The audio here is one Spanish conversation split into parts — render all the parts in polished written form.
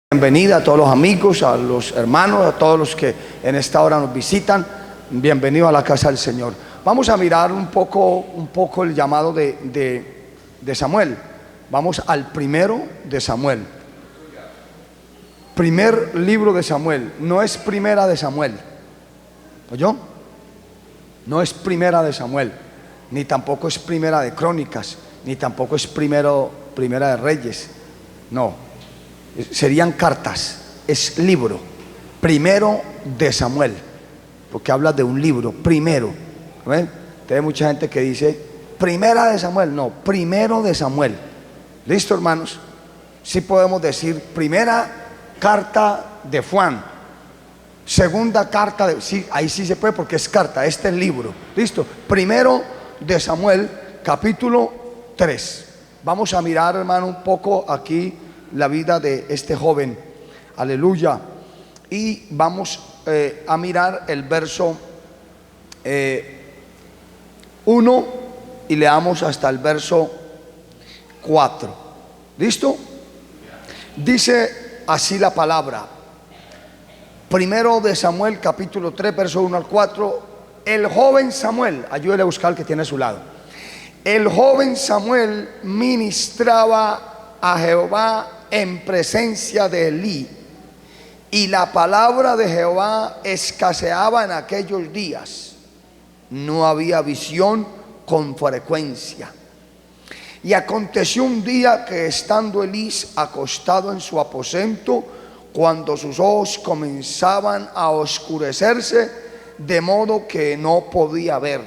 Bienvenida a todos los amigos, a los hermanos, a todos los que en esta hora nos visitan. Bienvenido a la casa del Señor. Vamos a mirar un poco el llamado de Samuel. Vamos al primero de Samuel. Primer libro de Samuel. No es primera de Samuel. ¿Oyó? No es primera de Samuel. Ni tampoco es primera de Crónicas. Ni tampoco es primera de Reyes. No. Serían cartas, es libro, primero de Samuel, porque habla de un libro, primero. ¿Ven? Hay mucha gente que dice primera de Samuel, no, primero de Samuel. ¿Listo, hermanos? Sí podemos decir primera carta de Juan, segunda carta de, sí, ahí sí se puede porque es carta, este es el libro. ¿Listo? Primero de Samuel, capítulo 3. Vamos a mirar, hermano, un poco aquí la vida de este joven, aleluya, y vamos a mirar el verso 1 y leamos hasta el verso 4. ¿Listo? Dice así la palabra. Primero de Samuel, capítulo 3, verso 1 al 4. El joven Samuel, ayúdele a buscar el que tiene a su lado. El joven Samuel ministraba a Jehová en presencia de Elí, y la palabra de Jehová escaseaba en aquellos días. No había visión con frecuencia. Y aconteció un día que, estando Elí acostado en su aposento, cuando sus ojos comenzaban a oscurecerse, de modo que no podía ver,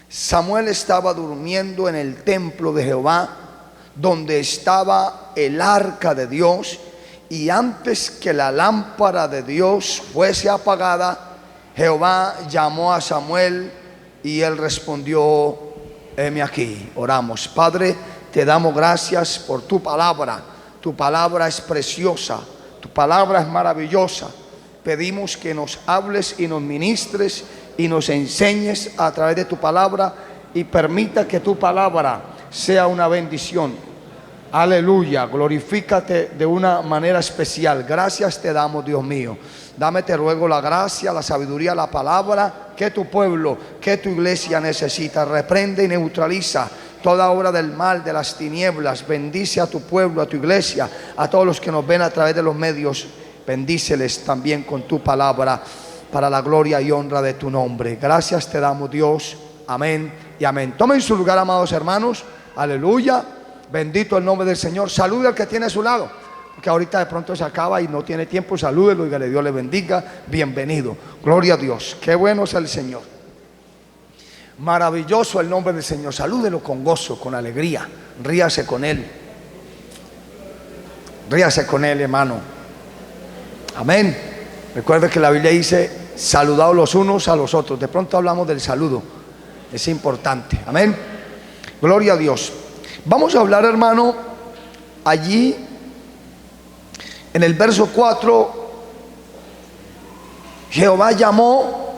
Samuel estaba durmiendo en el templo de Jehová, donde estaba el arca de Dios, y antes que la lámpara de Dios fuese apagada, Jehová llamó a Samuel y él respondió: heme aquí. Oramos. Padre, te damos gracias por tu palabra. Tu palabra es preciosa, tu palabra es maravillosa. Pedimos que nos hables y nos ministres y nos enseñes a través de tu palabra, y permita que tu palabra sea una bendición. Aleluya, glorifícate de una manera especial. Gracias te damos, Dios mío. Dame, te ruego, la gracia, la sabiduría, la palabra que tu pueblo, que tu iglesia necesita. Reprende y neutraliza toda obra del mal, de las tinieblas. Bendice a tu pueblo, a tu iglesia, a todos los que nos ven a través de los medios. Bendíceles también con tu palabra, para la gloria y honra de tu nombre. Gracias te damos, Dios. Amén y amén. Tomen su lugar, amados hermanos. Aleluya. Bendito el nombre del Señor. Salude al que tiene a su lado, porque ahorita de pronto se acaba y no tiene tiempo. Salúdelo y que Dios le bendiga. Bienvenido. Gloria a Dios. Qué bueno es el Señor. Maravilloso el nombre del Señor. Salúdelo con gozo, con alegría. Ríase con Él. Ríase con Él, hermano. Amén. Recuerde que la Biblia dice: saludaos los unos a los otros. De pronto hablamos del saludo. Es importante. Amén. Gloria a Dios. Vamos a hablar, hermano, allí en el verso 4. Jehová llamó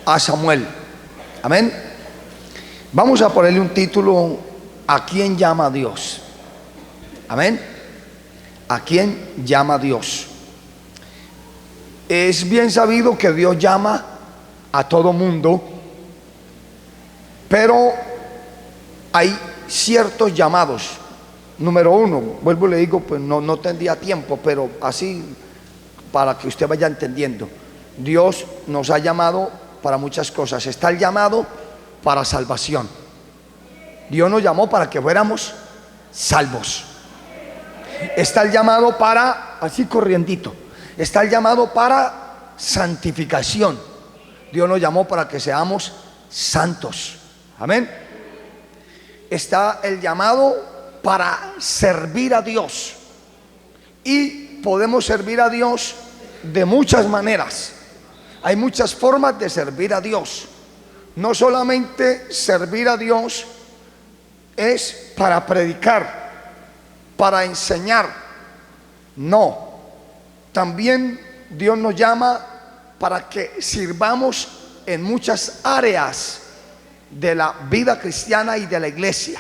a Samuel. Amén. Vamos a ponerle un título: ¿a quién llama Dios? Amén. ¿A quién llama Dios? Es bien sabido que Dios llama a todo mundo, pero hay ciertos llamados. Número uno, vuelvo y le digo, pues no tendría tiempo, pero así para que usted vaya entendiendo. Dios nos ha llamado para muchas cosas. Está el llamado para salvación. Dios nos llamó para que fuéramos salvos. Está el llamado para, así corriendito, está el llamado para santificación. Dios nos llamó para que seamos santos. Amén. Está el llamado para servir a Dios, y podemos servir a Dios de muchas maneras. Hay muchas formas de servir a Dios. No solamente servir a Dios es para predicar, para enseñar. No, también Dios nos llama para que sirvamos en muchas áreas de la vida cristiana y de la iglesia.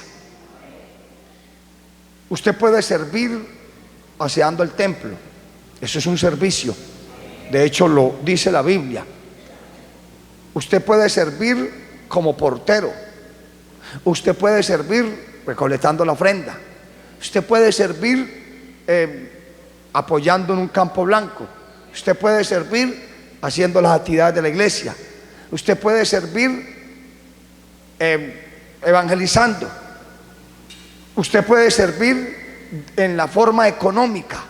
Usted puede servir aseando el templo. Eso es un servicio. De hecho, lo dice la Biblia. Usted puede servir como portero. Usted puede servir recolectando la ofrenda. Usted puede servir apoyando en un campo blanco. Usted puede servir haciendo las actividades de la iglesia. Usted puede servir evangelizando. Usted puede servir en la forma económica.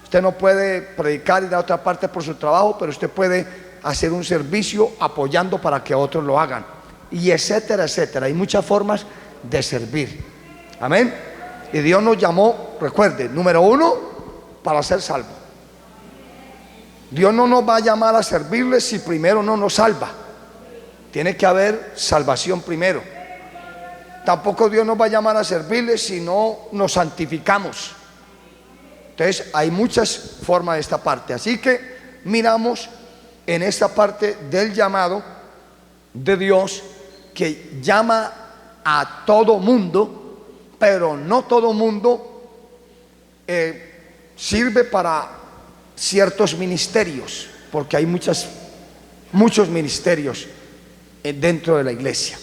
Usted no puede predicar y ir a otra parte por su trabajo, pero usted puede hacer un servicio apoyando para que otros lo hagan. Y etcétera, etcétera. Hay muchas formas de servir. Amén. Y Dios nos llamó, recuerde, número uno, para ser salvo. Dios no nos va a llamar a servirle si primero no nos salva. Tiene que haber salvación primero. Tampoco Dios nos va a llamar a servirle si no nos santificamos. Entonces hay muchas formas de esta parte. Así que miramos en esta parte del llamado de Dios, que llama a todo mundo, pero no todo mundo sirve para ciertos ministerios, porque hay muchos ministerios dentro de la iglesia.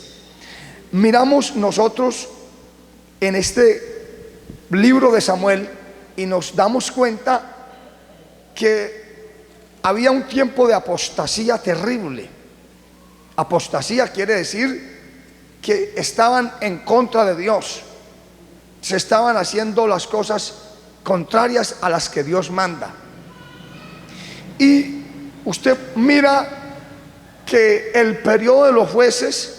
Miramos nosotros en este libro de Samuel y nos damos cuenta que había un tiempo de apostasía terrible. Apostasía quiere decir que estaban en contra de Dios. Se estaban haciendo las cosas contrarias a las que Dios manda. Y usted mira que el periodo de los jueces,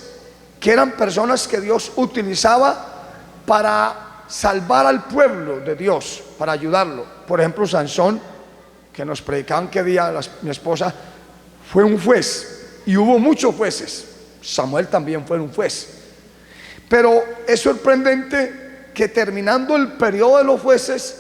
que eran personas que Dios utilizaba para salvar al pueblo de Dios, para ayudarlo. Por ejemplo, Sansón, que nos predicaban que día mi esposa, fue un juez. Y hubo muchos jueces. Samuel también fue un juez. Pero es sorprendente que terminando el periodo de los jueces,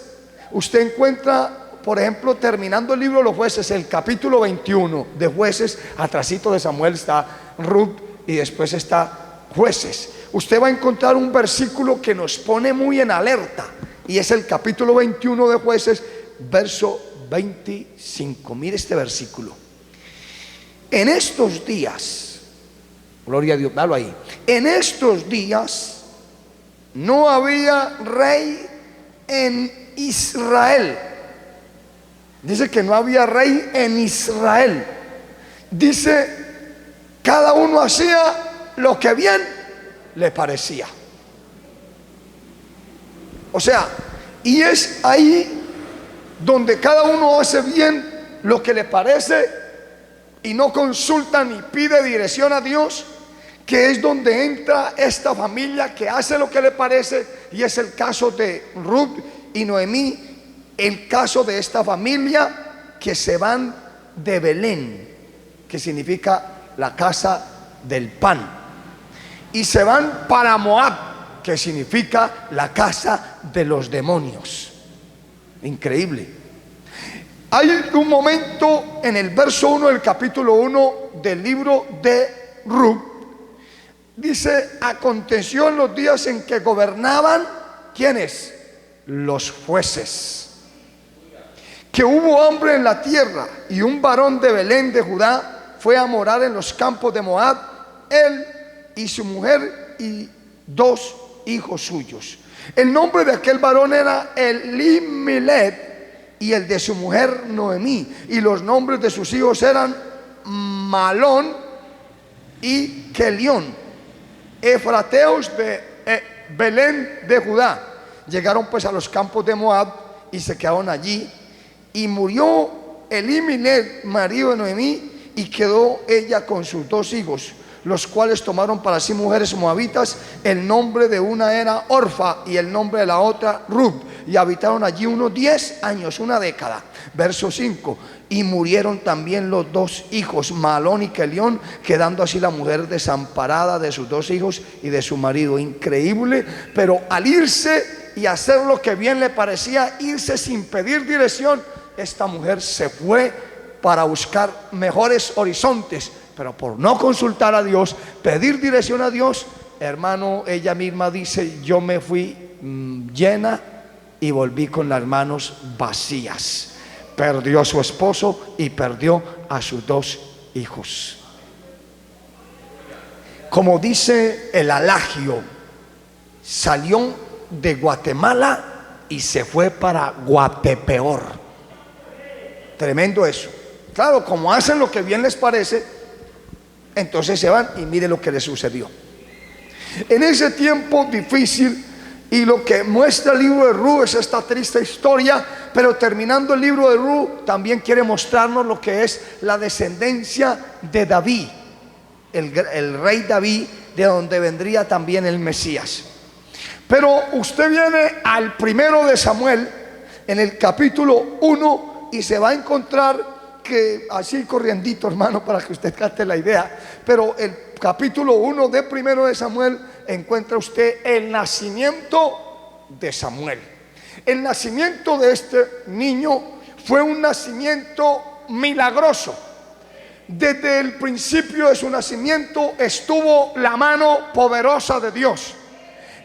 usted encuentra, por ejemplo, terminando el libro de los jueces, el capítulo 21 de jueces, atrasito de Samuel está Ruth y después está jueces. Usted va a encontrar un versículo que nos pone muy en alerta, y es el capítulo 21 de jueces, verso 25. Mire este versículo. En estos días, gloria a Dios, dalo ahí. En estos días no había rey en Israel. Dice que no había rey en Israel. Dice, cada uno hacía lo que bien le parecía. O sea, y es ahí donde cada uno hace bien lo que le parece y no consulta ni pide dirección a Dios, que es donde entra esta familia que hace lo que le parece. Y es el caso de Ruth y Noemí, el caso de esta familia que se van de Belén, que significa la casa del pan, y se van para Moab, que significa la casa de los demonios. Increíble. Hay un momento en el verso 1 del capítulo 1 del libro de Ruth. Dice, aconteció en los días en que gobernaban, ¿quiénes? Los jueces, que hubo hambre en la tierra, y un varón de Belén de Judá fue a morar en los campos de Moab, él y su mujer y 2 hijos suyos. El nombre de aquel varón era Elimelech, y el de su mujer Noemí, y los nombres de sus hijos eran Malón y Kelión, efrateos de Belén de Judá. Llegaron pues a los campos de Moab y se quedaron allí. Y murió Elimelech, marido de Noemí, y quedó ella con sus 2 hijos, los cuales tomaron para sí mujeres moabitas. El nombre de una era Orfa y el nombre de la otra Ruth, y habitaron allí unos 10 años, una década. Verso 5. Y murieron también los 2 hijos, Malón y Kelión, quedando así la mujer desamparada de sus 2 hijos y de su marido. Increíble, pero al irse y hacer lo que bien le parecía, irse sin pedir dirección, esta mujer se fue para buscar mejores horizontes, pero por no consultar a Dios, pedir dirección a Dios, hermano, ella misma dice, yo me fui llena y volví con las manos vacías. Perdió a su esposo y perdió a sus 2 hijos. Como dice el adagio, salió de Guatemala y se fue para Guatepeor. Tremendo eso. Claro, como hacen lo que bien les parece, entonces se van y mire lo que les sucedió. En ese tiempo difícil, y lo que muestra el libro de Ruth es esta triste historia, pero terminando el libro de Ruth también quiere mostrarnos lo que es la descendencia de David, el rey David, de donde vendría también el Mesías. Pero usted viene al 1 de Samuel, en el capítulo 1, y se va a encontrar que, así corriendito, hermano, para que usted capte la idea, pero el capítulo 1 de 1 de Samuel encuentra usted el nacimiento de Samuel. El nacimiento de este niño fue un nacimiento milagroso. Desde el principio de su nacimiento estuvo la mano poderosa de Dios.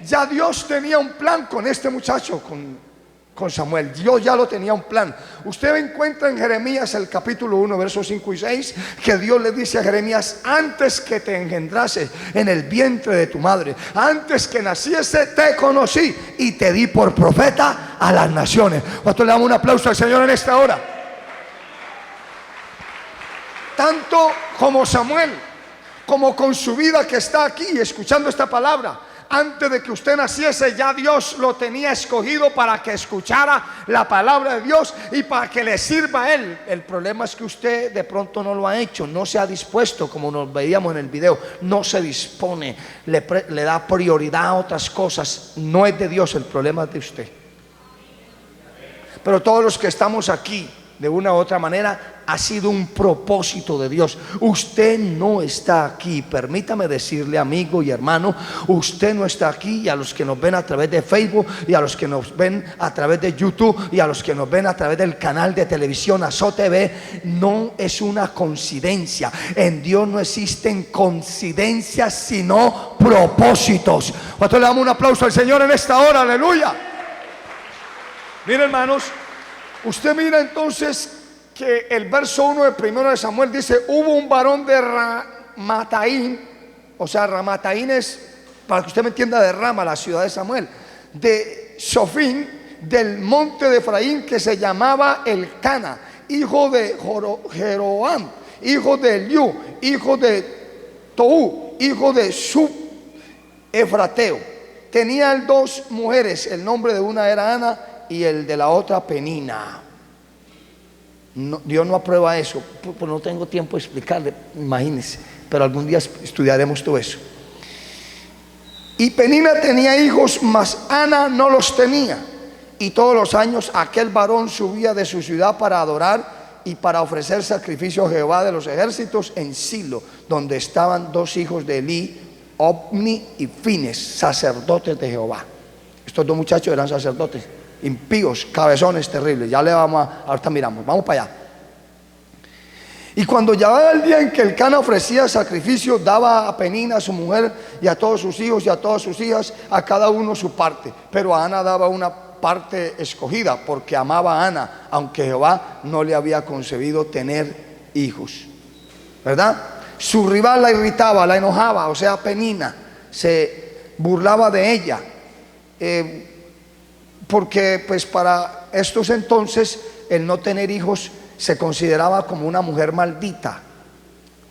Ya Dios tenía un plan con este muchacho, con Samuel. Dios ya lo tenía un plan. Usted encuentra en Jeremías el capítulo 1, versos 5 y 6, que Dios le dice a Jeremías: antes que te engendrase en el vientre de tu madre, antes que naciese, te conocí y te di por profeta a las naciones. ¿Cuánto le damos un aplauso al Señor en esta hora? Tanto como Samuel, como con su vida que está aquí escuchando esta palabra, antes de que usted naciese, ya Dios lo tenía escogido para que escuchara la palabra de Dios y para que le sirva a él. El problema es que usted de pronto no lo ha hecho, no se ha dispuesto, como nos veíamos en el video, no se dispone, le da prioridad a otras cosas. No es de Dios, el problema es de usted. Pero todos los que estamos aquí, de una u otra manera, ha sido un propósito de Dios. Usted no está aquí, permítame decirle, amigo y hermano, usted no está aquí, y a los que nos ven a través de Facebook, y a los que nos ven a través de YouTube, y a los que nos ven a través del canal de televisión AzoTV, no es una coincidencia. En Dios no existen coincidencias, sino propósitos. ¿Cuánto le damos un aplauso al Señor en esta hora? Aleluya. Miren, hermanos, usted mira entonces que el verso 1 de 1 de Samuel dice: hubo un varón de Ramataín. O sea, Ramataín es, para que usted me entienda, de Rama, la ciudad de Samuel, de Sofín, del monte de Efraín, que se llamaba Elcana, hijo de Jeroam, hijo de Eliú, hijo de Tou, hijo de Sub Efrateo. Tenía él 2 mujeres, el nombre de una era Ana y el de la otra Penina. No, Dios no aprueba eso, pues no tengo tiempo de explicarle, imagínense, pero algún día estudiaremos todo eso. Y Penina tenía hijos, mas Ana no los tenía. Y todos los años aquel varón subía de su ciudad para adorar y para ofrecer sacrificio a Jehová de los ejércitos en Silo, donde estaban 2 hijos de Elí, Ofni y Fines, sacerdotes de Jehová. Estos 2 muchachos eran sacerdotes, impíos, cabezones terribles. Ya le vamos ahorita miramos, vamos para allá. Y cuando llegaba el día en que Elcana ofrecía sacrificio, daba a Penina, a su mujer, y a todos sus hijos y a todas sus hijas, a cada uno su parte. Pero a Ana daba una parte escogida, porque amaba a Ana, aunque Jehová no le había concebido tener hijos, ¿verdad? Su rival la irritaba, la enojaba, o sea, Penina, se burlaba de ella, porque pues para estos entonces el no tener hijos se consideraba como una mujer maldita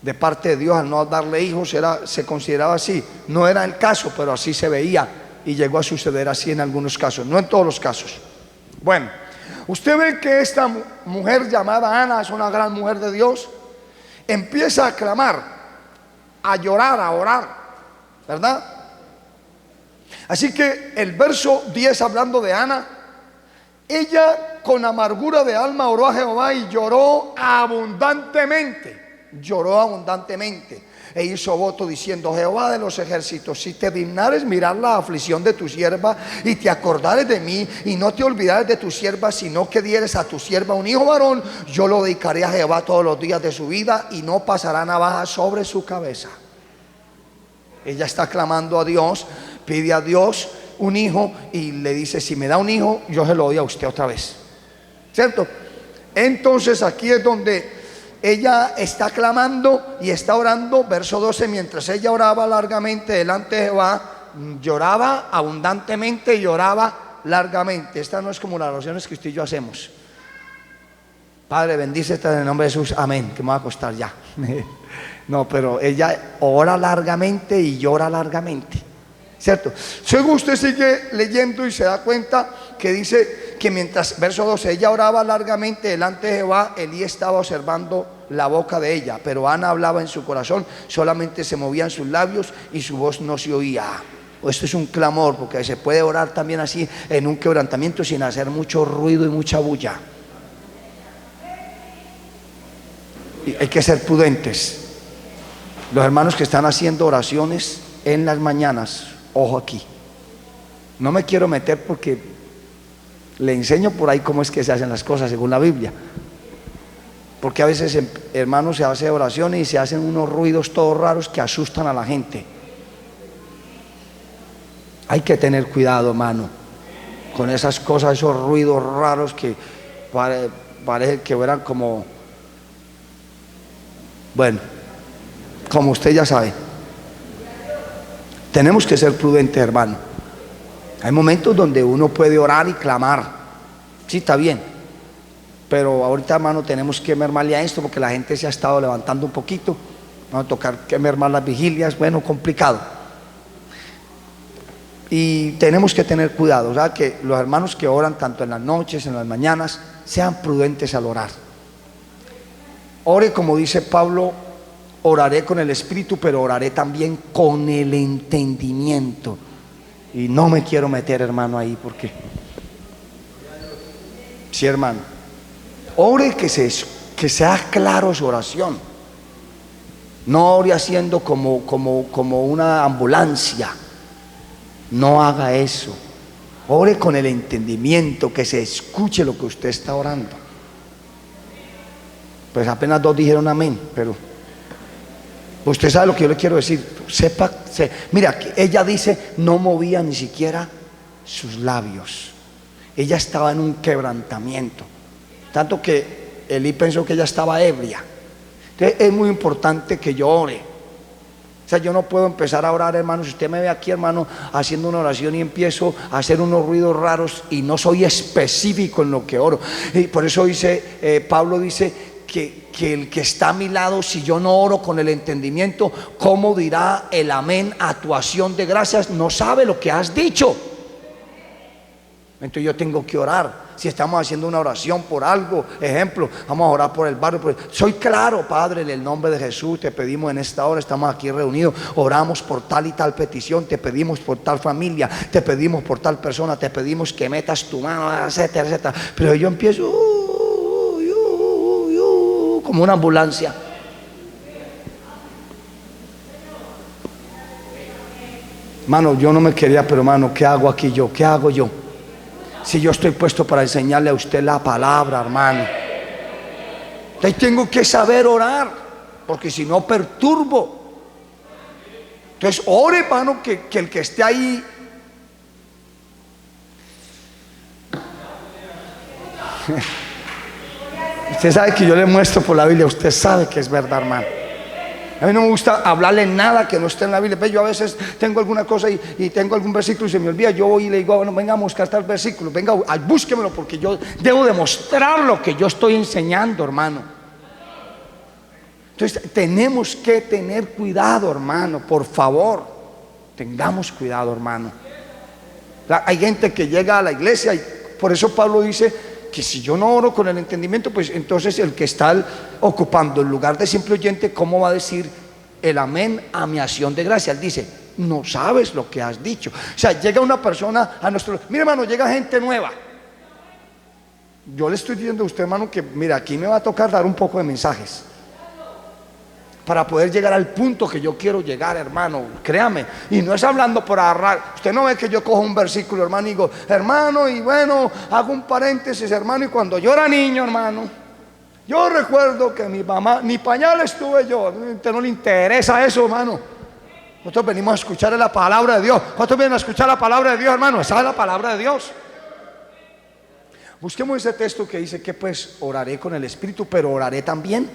de parte de Dios. Al no darle hijos se consideraba así. No era el caso, pero así se veía, y llegó a suceder así en algunos casos, no en todos los casos. Bueno, usted ve que esta mujer llamada Ana es una gran mujer de Dios. Empieza a clamar, a llorar, a orar, ¿verdad? Así que el verso 10, hablando de Ana, ella con amargura de alma oró a Jehová y lloró abundantemente. Lloró abundantemente e hizo voto diciendo: Jehová de los ejércitos, si te dignares mirar la aflicción de tu sierva y te acordares de mí y no te olvidares de tu sierva, sino que dieres a tu sierva un hijo varón, yo lo dedicaré a Jehová todos los días de su vida y no pasará navaja sobre su cabeza. Ella está clamando a Dios, pide a Dios un hijo y le dice, si me da un hijo, yo se lo doy a usted otra vez, ¿cierto? Entonces aquí es donde ella está clamando y está orando, verso 12, mientras ella oraba largamente delante de Jehová, lloraba abundantemente y lloraba largamente. Esta no es como las oraciones que usted y yo hacemos. Padre, bendícete en el nombre de Jesús, amén, que me va a acostar ya. No, pero ella ora largamente y llora largamente, ¿cierto? Luego usted sigue leyendo y se da cuenta que dice que mientras, verso 12, ella oraba largamente delante de Jehová, Elí estaba observando la boca de ella, pero Ana hablaba en su corazón, solamente se movían sus labios y su voz no se oía. Esto es un clamor, porque se puede orar también así en un quebrantamiento sin hacer mucho ruido y mucha bulla. Y hay que ser prudentes. Los hermanos que están haciendo oraciones en las mañanas, ojo aquí, no me quiero meter porque le enseño por ahí cómo es que se hacen las cosas según la Biblia, porque a veces, hermanos, se hace oraciones y se hacen unos ruidos todos raros que asustan a la gente. Hay que tener cuidado, hermano, con esas cosas, esos ruidos raros que parece que eran como, bueno, como usted ya sabe. Tenemos que ser prudentes, hermano. Hay momentos donde uno puede orar y clamar, sí, está bien, pero ahorita, hermano, tenemos que mermarle a esto porque la gente se ha estado levantando un poquito. Vamos a tocar que mermar las vigilias, bueno, complicado. Y tenemos que tener cuidado, o sea, que los hermanos que oran tanto en las noches, en las mañanas, sean prudentes al orar. Ore como dice Pablo, oraré con el espíritu, pero oraré también con el entendimiento. Y no me quiero meter, hermano, ahí porque sí, hermano, ore que sea claro su oración. No ore haciendo como una ambulancia. No haga eso. Ore con el entendimiento, que se escuche lo que usted está orando. Pues apenas 2 dijeron amén, pero usted sabe lo que yo le quiero decir. Mira, ella dice, no movía ni siquiera sus labios. Ella estaba en un quebrantamiento, tanto que Elí pensó que ella estaba ebria. Entonces es muy importante que yo ore. O sea, yo no puedo empezar a orar, hermano. Si usted me ve aquí, hermano, haciendo una oración y empiezo a hacer unos ruidos raros y no soy específico en lo que oro. Y por eso dice, Pablo dice que el que está a mi lado, si yo no oro con el entendimiento, ¿cómo dirá el amén a tu acción de gracias? No sabe lo que has dicho. Entonces yo tengo que orar. Si estamos haciendo una oración por algo, ejemplo, vamos a orar por el barrio, soy claro, Padre, en el nombre de Jesús te pedimos en esta hora, estamos aquí reunidos, oramos por tal y tal petición, te pedimos por tal familia, te pedimos por tal persona, te pedimos que metas tu mano, etcétera, etcétera. Pero yo empiezo como una ambulancia. Hermano, yo no me quería, pero hermano, ¿qué hago aquí yo? ¿Qué hago yo? Si yo estoy puesto para enseñarle a usted la palabra, hermano. Entonces tengo que saber orar, porque si no perturbo. Entonces ore, hermano, que el que esté ahí. Usted sabe que yo le muestro por la Biblia, usted sabe que es verdad, hermano. A mí no me gusta hablarle nada que no esté en la Biblia. Yo a veces tengo alguna cosa y tengo algún versículo y se me olvida. Yo voy y le digo, bueno, venga a buscar tal versículo, venga, búsquemelo, porque yo debo demostrar lo que yo estoy enseñando, hermano. Entonces tenemos que tener cuidado, hermano, por favor. Tengamos cuidado, hermano. Hay gente que llega a la iglesia y por eso Pablo dice que si yo no oro con el entendimiento, pues entonces el que está ocupando el lugar de simple oyente, ¿cómo va a decir el amén a mi acción de gracia? Él dice, no sabes lo que has dicho. O sea, llega una persona a nuestro... Mira, hermano, llega gente nueva. Yo le estoy diciendo a usted, hermano, que mira, aquí me va a tocar dar un poco de mensajes para poder llegar al punto que yo quiero llegar, hermano, créame. Y no es hablando por agarrar. Usted no ve que yo cojo un versículo, hermano, y digo, hermano, y bueno, hago un paréntesis, hermano, y cuando yo era niño, hermano, yo recuerdo que mi mamá, ni pañales tuve yo. A usted no le interesa eso, hermano. Nosotros venimos a escuchar la palabra de Dios. ¿Cuántos vienen a escuchar la palabra de Dios, hermano? Esa es la palabra de Dios. Busquemos ese texto que dice que pues oraré con el Espíritu, pero oraré también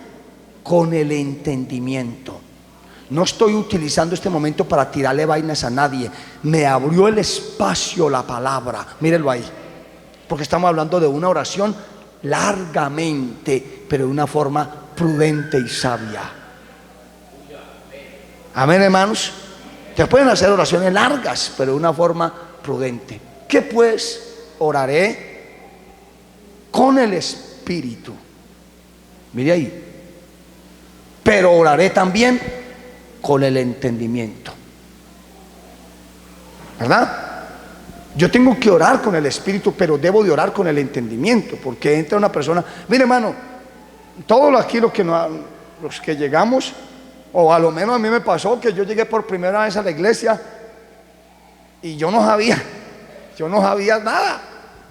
con el entendimiento. No estoy utilizando este momento para tirarle vainas a nadie. Me abrió el espacio la palabra. Mírenlo ahí. Porque estamos hablando de una oración largamente, pero de una forma prudente y sabia. Amén, hermanos. Te pueden hacer oraciones largas, pero de una forma prudente. ¿Qué pues? Oraré con el Espíritu. Mire ahí. Pero oraré también con el entendimiento. ¿Verdad? Yo tengo que orar con el Espíritu, pero debo de orar con el entendimiento, porque entra una persona. Mire, hermano, todos aquí los que llegamos, o a lo menos a mí me pasó que yo llegué por primera vez a la iglesia y yo no sabía nada.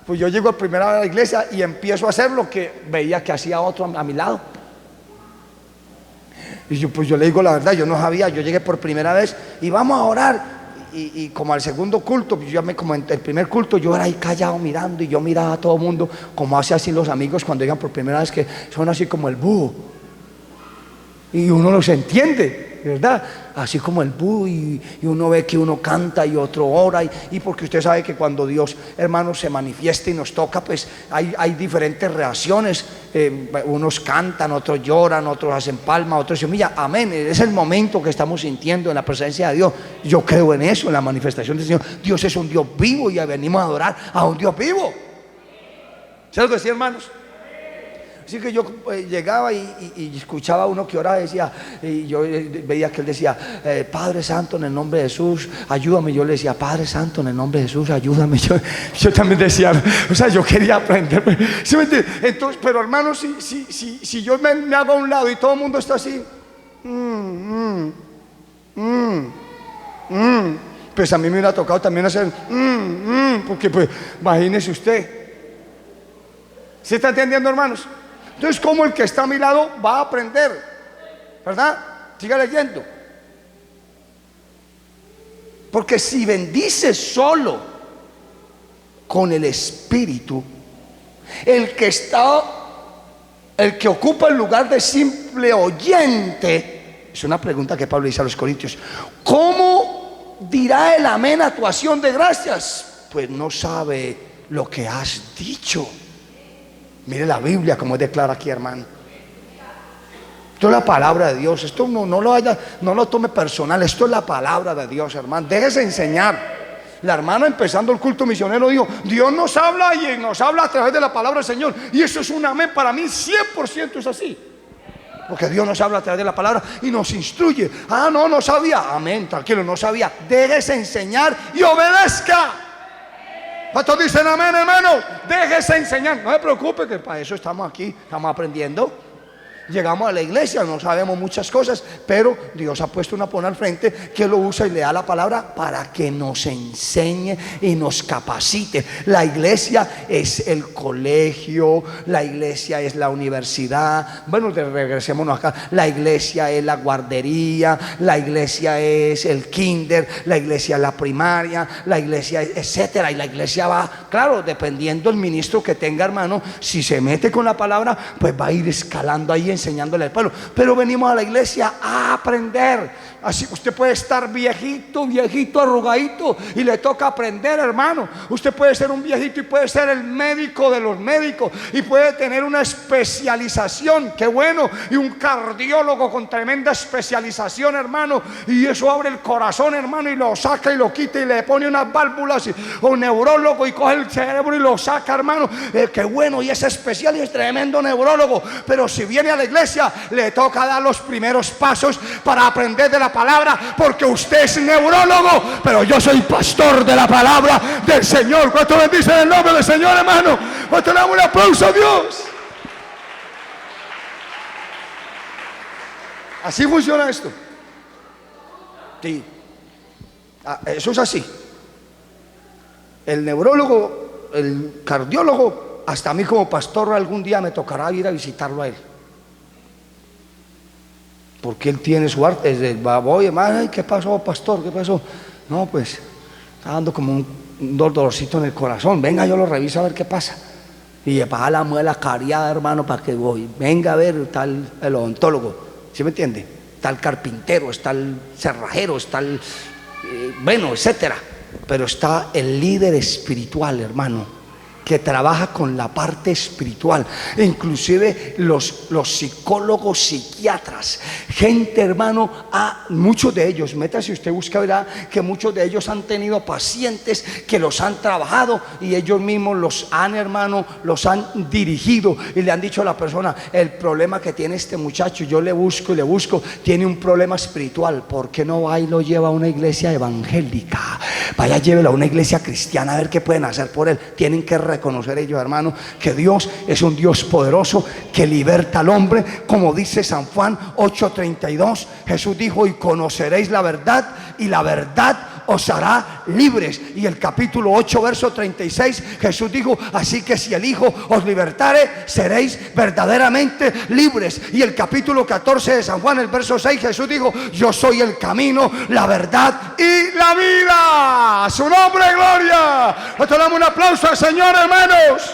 Pues yo llego por primera vez a la iglesia y empiezo a hacer lo que veía que hacía otro a mi lado. Y yo le digo la verdad, yo no sabía. Yo llegué por primera vez y vamos a orar. Y como al segundo culto, como en el primer culto, yo era ahí callado mirando, y yo miraba a todo el mundo como hace así los amigos cuando llegan por primera vez, que son así como el búho. Y uno los entiende, ¿verdad? Así como el búho, y uno ve que uno canta y otro ora, y porque usted sabe que cuando Dios, hermano, se manifiesta y nos toca, pues hay diferentes reacciones. Unos cantan, otros lloran, otros hacen palma, otros se humillan. Amén. Es el momento que estamos sintiendo en la presencia de Dios. Yo creo en eso, en la manifestación del Señor. Dios es un Dios vivo y venimos a adorar a un Dios vivo. ¿Sabes lo que decía, hermanos? Así que yo llegaba y escuchaba a uno que oraba, decía, y yo veía que él decía, Padre Santo, en el nombre de Jesús, ayúdame. Yo le decía, Padre Santo, en el nombre de Jesús, ayúdame. Yo también decía, o sea, yo quería aprender. ¿Sí me entiendes? Entonces, pero hermano, si yo me hago a un lado y todo el mundo está así, pues a mí me hubiera tocado también hacer, porque pues, imagínese usted. ¿Sí está entendiendo, hermanos? Entonces, como el que está a mi lado va a aprender, ¿verdad? Siga leyendo. Porque si bendice solo con el Espíritu, el que ocupa el lugar de simple oyente, es una pregunta que Pablo dice a los Corintios, ¿cómo dirá el amén a tu acción de gracias? Pues no sabe lo que has dicho. Mire la Biblia como declara aquí, hermano. Esto es la palabra de Dios. Esto no lo tome personal. Esto es la palabra de Dios, hermano. Déjese enseñar. La hermana, empezando el culto misionero, dijo, Dios nos habla y nos habla a través de la palabra del Señor. Y eso es un amén para mí, 100% es así. Porque Dios nos habla a través de la palabra y nos instruye. Ah, no sabía. Amén, tranquilo, no sabía. Déjese enseñar y obedezca. ¿Cuántos dicen amén, hermano? Déjese enseñar. No se preocupe, que para eso estamos aquí, estamos aprendiendo. Llegamos a la iglesia, no sabemos muchas cosas, pero Dios ha puesto una persona al frente que lo usa y le da la palabra para que nos enseñe y nos capacite. La iglesia es el colegio, la iglesia es la universidad. Bueno, regresémonos acá. La iglesia es la guardería, la iglesia es el kinder, la iglesia es la primaria, la iglesia es etcétera. Y la iglesia va, claro, dependiendo del ministro que tenga, hermano, si se mete con la palabra, pues va a ir escalando ahí, enseñándole al pueblo. Pero venimos a la iglesia a aprender. Así usted puede estar viejito, arrugadito, y le toca aprender, hermano. Usted puede ser un viejito y puede ser el médico de los médicos, y puede tener una especialización, qué bueno, y un cardiólogo con tremenda especialización, hermano, y eso abre el corazón, hermano, y lo saca y lo quita y le pone unas válvulas, o neurólogo y coge el cerebro y lo saca, hermano, qué bueno, y es especial y es tremendo neurólogo. Pero si viene a la iglesia, le toca dar los primeros pasos para aprender de la palabra, porque usted es neurólogo, pero yo soy pastor de la palabra del Señor. ¿Cuánto bendicen el nombre del Señor, hermano? ¿Cuánto le damos un aplauso a Dios? Así funciona esto. Sí. Eso es así. El neurólogo, el cardiólogo, hasta a mí como pastor algún día me tocará ir a visitarlo a él. Porque él tiene su arte. Voy, hermano, ay, ¿qué pasó, pastor? ¿Qué pasó? No, pues está dando como un dolorcito en el corazón. Venga, yo lo reviso a ver qué pasa. Y baja la muela cariada, hermano, para que voy. Venga a ver, tal el odontólogo. ¿Sí me entiende? Está el carpintero, está el cerrajero, está el bueno, etcétera. Pero está el líder espiritual, hermano, que trabaja con la parte espiritual. E inclusive los psicólogos, psiquiatras, gente, hermano, muchos de ellos, métase usted, busca, verá que muchos de ellos han tenido pacientes que los han trabajado y ellos mismos los han, hermano, los han dirigido y le han dicho a la persona: el problema que tiene este muchacho, yo le busco y le busco, tiene un problema espiritual. ¿Por qué no va y lo lleva a una iglesia evangélica? Vaya, llévelo a una iglesia cristiana a ver qué pueden hacer por él. Tienen que reconocer ellos, hermano, que Dios es un Dios poderoso que liberta al hombre, como dice San Juan 8:32. Jesús dijo: y conoceréis la verdad, y la verdad os hará libres. Y el capítulo 8 verso 36, Jesús dijo: así que si el Hijo os libertare, seréis verdaderamente libres. Y el capítulo 14 de San Juan, el verso 6, Jesús dijo: yo soy el camino, la verdad y la vida. A su nombre, gloria. Le damos un aplauso al Señor, hermanos.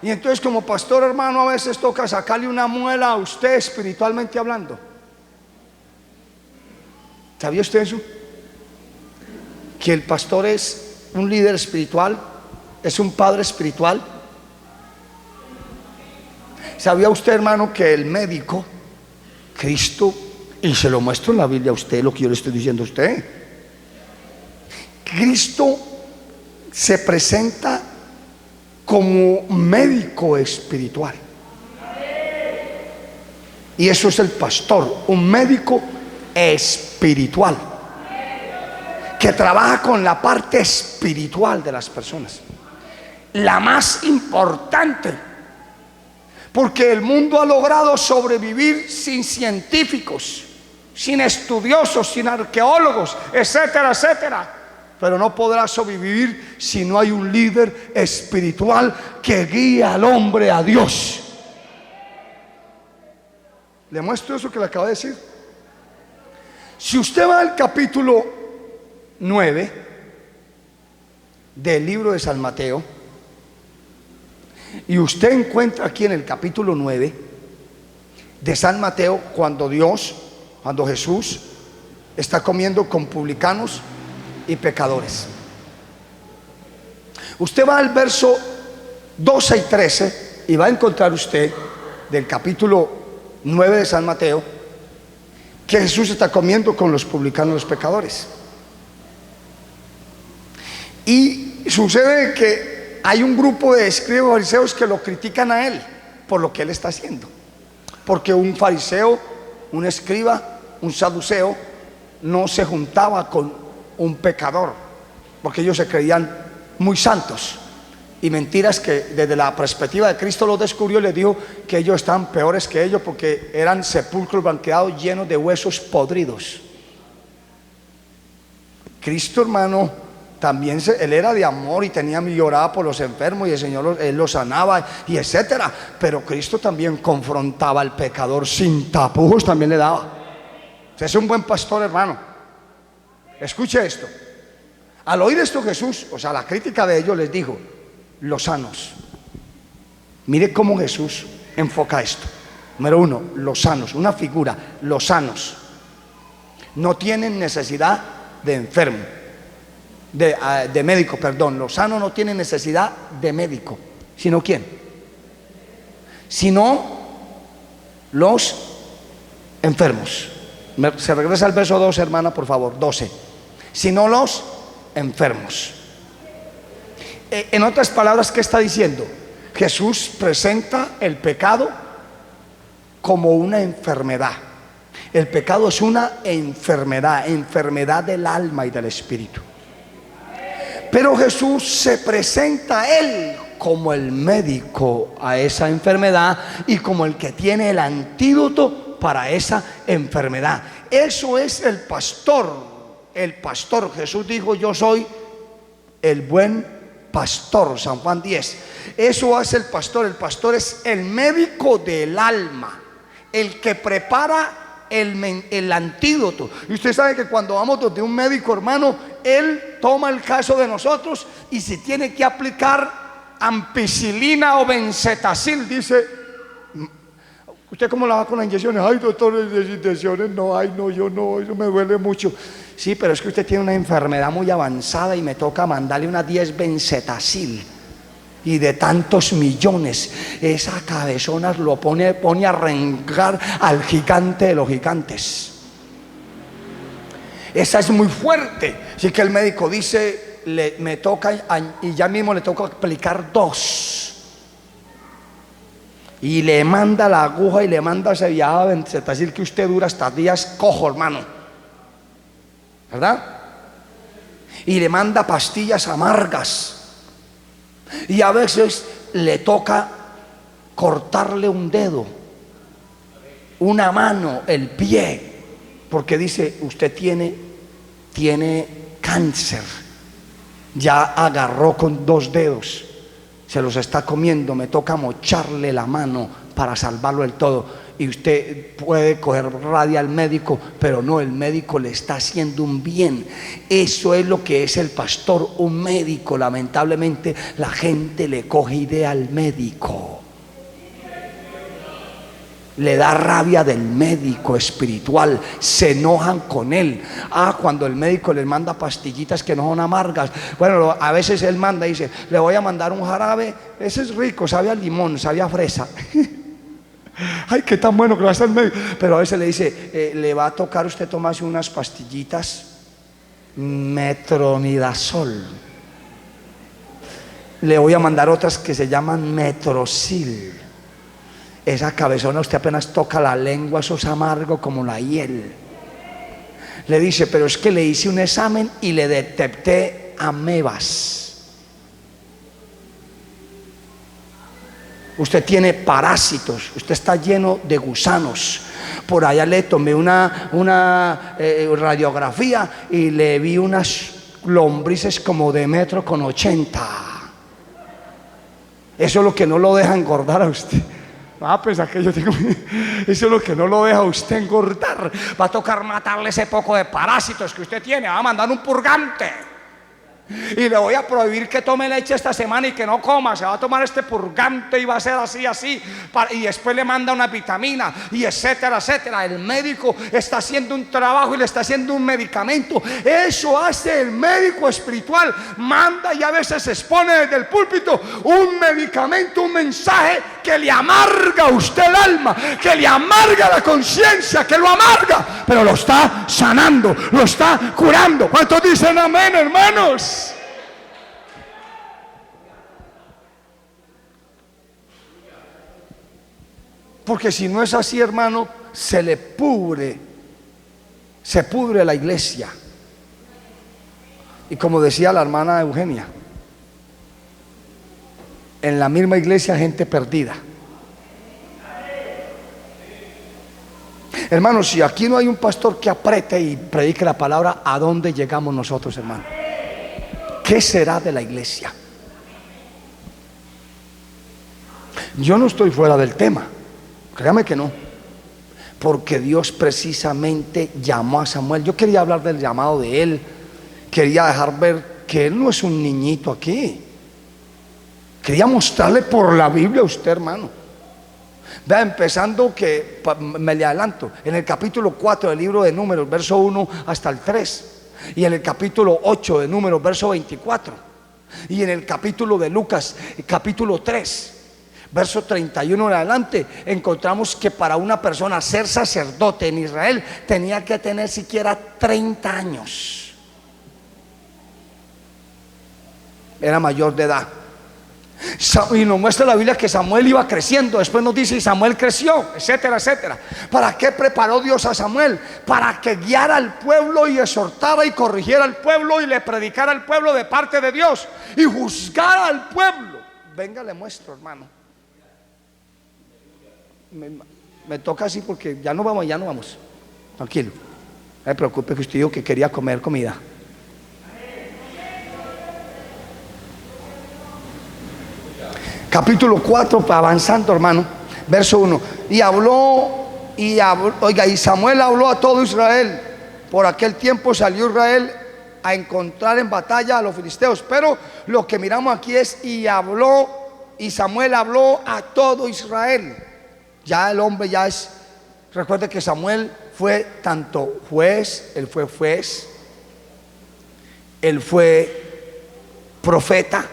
Y entonces, como pastor, hermano, a veces toca sacarle una muela a usted, espiritualmente hablando. ¿Sabía usted eso? Que el pastor es un líder espiritual, es un padre espiritual. ¿Sabía usted, hermano, que el médico, Cristo, y se lo muestro en la Biblia a usted, lo que yo le estoy diciendo a usted, Cristo se presenta como médico espiritual? Y eso es el pastor, un médico espiritual que trabaja con la parte espiritual de las personas, la más importante, porque el mundo ha logrado sobrevivir sin científicos, sin estudiosos, sin arqueólogos, etcétera, etcétera. Pero no podrá sobrevivir si no hay un líder espiritual que guía al hombre a Dios. ¿Le muestro eso que le acabo de decir? Si usted va al capítulo 9 del libro de San Mateo, y usted encuentra aquí en el capítulo 9 de San Mateo, cuando Jesús está comiendo con publicanos y pecadores. Usted va al verso 12 y 13 y va a encontrar usted del capítulo 9 de San Mateo que Jesús está comiendo con los publicanos y los pecadores. Y sucede que hay un grupo de escribas y fariseos que lo critican a él por lo que él está haciendo, porque un fariseo, un escriba, un saduceo no se juntaba con un pecador, porque ellos se creían muy santos. Y mentiras que desde la perspectiva de Cristo los descubrió y les dijo que ellos estaban peores que ellos, porque eran sepulcros blanqueados llenos de huesos podridos. Cristo, hermano, también él era de amor y lloraba por los enfermos, y el Señor él los sanaba y etcétera. Pero Cristo también confrontaba al pecador sin tapujos, también le daba. Usted es un buen pastor, hermano. Escuche esto. Al oír esto Jesús, o sea, la crítica de ellos, les dijo: los sanos. Mire cómo Jesús enfoca esto. Número uno, los sanos, una figura. Los sanos no tienen necesidad de enfermo, de médico, perdón. Los sanos no tienen necesidad de médico. ¿Sino quién? Sino los enfermos. Se regresa al verso 12, hermana, por favor, 12. Sino los enfermos. En otras palabras, ¿qué está diciendo? Jesús presenta el pecado como una enfermedad. El pecado es una enfermedad del alma y del espíritu. Pero Jesús se presenta a él como el médico a esa enfermedad y como el que tiene el antídoto para esa enfermedad. Eso es el pastor. El pastor, Jesús dijo: yo soy el buen pastor, San Juan 10. Eso hace el pastor. El pastor es el médico del alma, el que prepara el antídoto. Y usted sabe que cuando vamos donde un médico, hermano, él toma el caso de nosotros y si tiene que aplicar ampicilina o benzetacil, dice: ¿usted cómo la va con las inyecciones? Ay, doctor, las inyecciones no, ay, no, yo no, eso me duele mucho. Sí, pero es que usted tiene una enfermedad muy avanzada y me toca mandarle unas 10 benzetacil. Y de tantos millones, esa cabezona lo pone a rengar al gigante de los gigantes. Esa es muy fuerte. Así que el médico dice: me toca, y ya mismo le toca aplicar 2. Y le manda la aguja y le manda ese viaje de benzetacil que usted dura hasta días cojo, hermano, ¿verdad? Y le manda pastillas amargas. Y a veces le toca cortarle un dedo, una mano, el pie, porque dice: usted tiene cáncer, ya agarró con 2 dedos, se los está comiendo, me toca mocharle la mano para salvarlo del todo. Y usted puede coger rabia al médico, pero no, el médico le está haciendo un bien. Eso es lo que es el pastor, un médico. Lamentablemente la gente le coge idea al médico, le da rabia del médico espiritual, se enojan con él. Cuando el médico les manda pastillitas que no son amargas, bueno, a veces él manda y dice: le voy a mandar un jarabe, ese es rico, sabe a limón, sabe a fresa. Ay, qué tan bueno que va a ser el médico. Pero a veces le dice: le va a tocar usted tomarse unas pastillitas metronidazol, le voy a mandar otras que se llaman metrocil. Esa cabezona usted apenas toca la lengua, eso es amargo como la hiel. Le dice: pero es que le hice un examen y le detecté amebas. Usted tiene parásitos, usted está lleno de gusanos. Por allá le tomé una radiografía y le vi unas lombrices como de 1,80 m. Eso es lo que no lo deja engordar a usted. Pensar que yo tengo... Eso es lo que no lo deja a usted engordar. Va a tocar matarle ese poco de parásitos que usted tiene. Va a mandar un purgante. Y le voy a prohibir que tome leche esta semana y que no coma. Se va a tomar este purgante y va a ser así, y después le manda una vitamina y etcétera, etcétera. El médico está haciendo un trabajo y le está haciendo un medicamento. Eso hace el médico espiritual. Manda y a veces expone desde el púlpito un medicamento, un mensaje que le amarga a usted el alma, que le amarga la conciencia, que lo amarga, pero lo está sanando, lo está curando. ¿Cuántos dicen amén, hermanos? Porque si no es así, hermano, se pudre la iglesia. Y como decía la hermana Eugenia, en la misma iglesia gente perdida. Hermanos, si aquí no hay un pastor que apriete y predique la palabra, ¿a dónde llegamos nosotros, hermano? ¿Qué será de la iglesia? Yo no estoy fuera del tema, créame que no, porque Dios precisamente llamó a Samuel. Yo quería hablar del llamado de él, quería dejar ver que él no es un niñito aquí. Quería mostrarle por la Biblia a usted, hermano. Vea, empezando que, me le adelanto, en el capítulo 4 del libro de Números, verso 1 hasta el 3, y en el capítulo 8 de Números, verso 24, y en el capítulo de Lucas, capítulo 3, verso 31 en adelante, encontramos que para una persona ser sacerdote en Israel tenía que tener siquiera 30 años. Era mayor de edad. Y nos muestra la Biblia que Samuel iba creciendo. Después nos dice: y Samuel creció, etcétera, etcétera. ¿Para qué preparó Dios a Samuel? Para que guiara al pueblo y exhortara y corrigiera al pueblo y le predicara al pueblo de parte de Dios y juzgara al pueblo. Venga, le muestro, hermano. Me toca así porque ya no vamos. Tranquilo, no me preocupe, que usted dijo que quería comer comida. capítulo 4, avanzando, hermano, verso 1. Y Samuel habló a todo Israel. Por aquel tiempo salió Israel a encontrar en batalla a los filisteos. Pero lo que miramos aquí es: y Samuel habló a todo Israel. Ya el hombre ya es, recuerde que Samuel fue tanto juez, él fue profeta,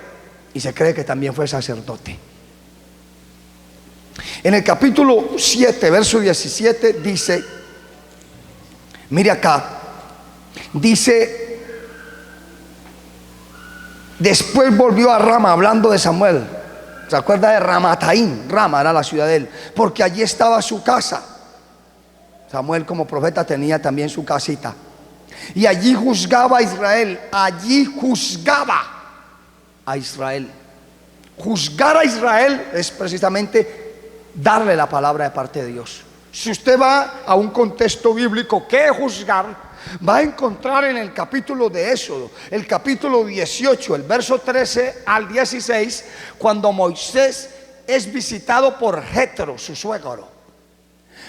y se cree que también fue sacerdote. En el capítulo 7, verso 17 dice, mire acá, dice: después volvió a Rama, hablando de Samuel. ¿Se acuerda de Ramataim? Rama era la ciudad de él, porque allí estaba su casa. Samuel como profeta tenía también su casita. Y allí juzgaba a Israel. Allí juzgaba a Israel. Juzgar a Israel es precisamente darle la palabra de parte de Dios. Si usted va a un contexto bíblico, ¿qué es juzgar? Va a encontrar en el capítulo de Éxodo, el capítulo 18, el verso 13 al 16, cuando Moisés es visitado por Jetro, su suegro.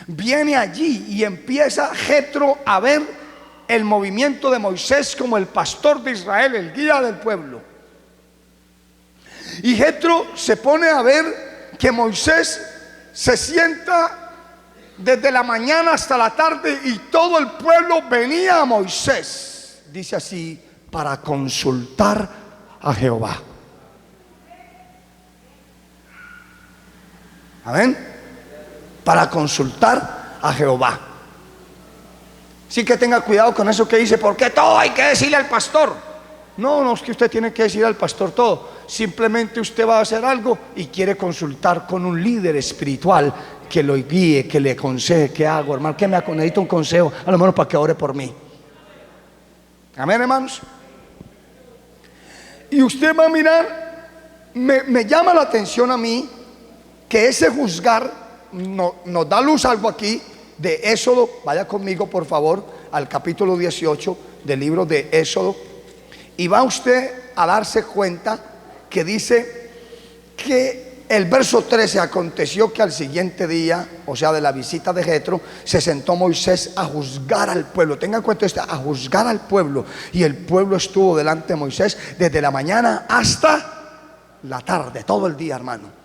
Viene allí y empieza Jetro a ver el movimiento de Moisés como el pastor de Israel, el guía del pueblo. Y Jetro se pone a ver que Moisés se sienta desde la mañana hasta la tarde, y todo el pueblo venía a Moisés, dice así, para consultar a Jehová. Amén. Para consultar a Jehová. Sí, que tenga cuidado con eso que dice, porque todo hay que decirle al pastor. No, no es que usted tiene que decir al pastor todo. Simplemente usted va a hacer algo y quiere consultar con un líder espiritual que lo guíe, que le aconseje. ¿Qué hago, hermano? ¿Qué me hago? Necesito un consejo, a lo menos para que ore por mí. Amén, hermanos. Y usted va a mirar, me llama la atención a mí que ese juzgar nos da luz algo aquí de Éxodo. Vaya conmigo, por favor, al capítulo 18 del libro de Éxodo, y va usted a darse cuenta que dice que el verso 13: aconteció que al siguiente día, o sea, de la visita de Jetro, se sentó Moisés a juzgar al pueblo. Tenga en cuenta esto: a juzgar al pueblo. Y el pueblo estuvo delante de Moisés desde la mañana hasta la tarde, todo el día, hermano.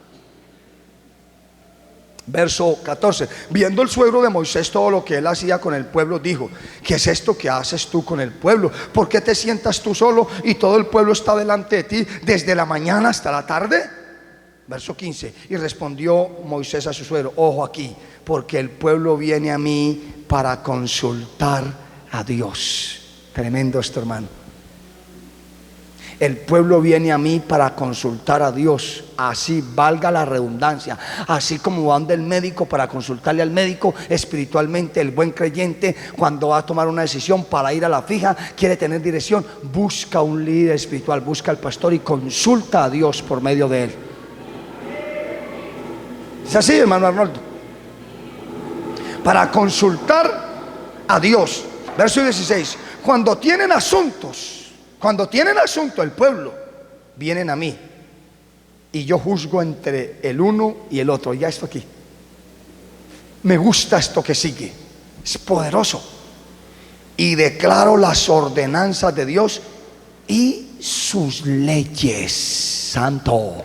Verso 14: viendo el suegro de Moisés todo lo que él hacía con el pueblo, dijo: ¿qué es esto que haces tú con el pueblo? ¿Por qué te sientas tú solo y todo el pueblo está delante de ti desde la mañana hasta la tarde? Verso 15: y respondió Moisés a su suegro: ojo aquí, porque el pueblo viene a mí para consultar a Dios. Tremendo esto, hermano. El pueblo viene a mí para consultar a Dios. Así, valga la redundancia, así como van del médico para consultarle al médico, espiritualmente el buen creyente, cuando va a tomar una decisión para ir a la fija, quiere tener dirección, busca un líder espiritual, busca al pastor y consulta a Dios por medio de él. Es así, hermano Arnoldo. Para consultar a Dios. Verso 16: cuando tienen asuntos el pueblo, vienen a mí, y yo juzgo entre el uno y el otro. Ya esto aquí, me gusta esto que sigue, es poderoso. Y declaro las ordenanzas de Dios y sus leyes. Santo.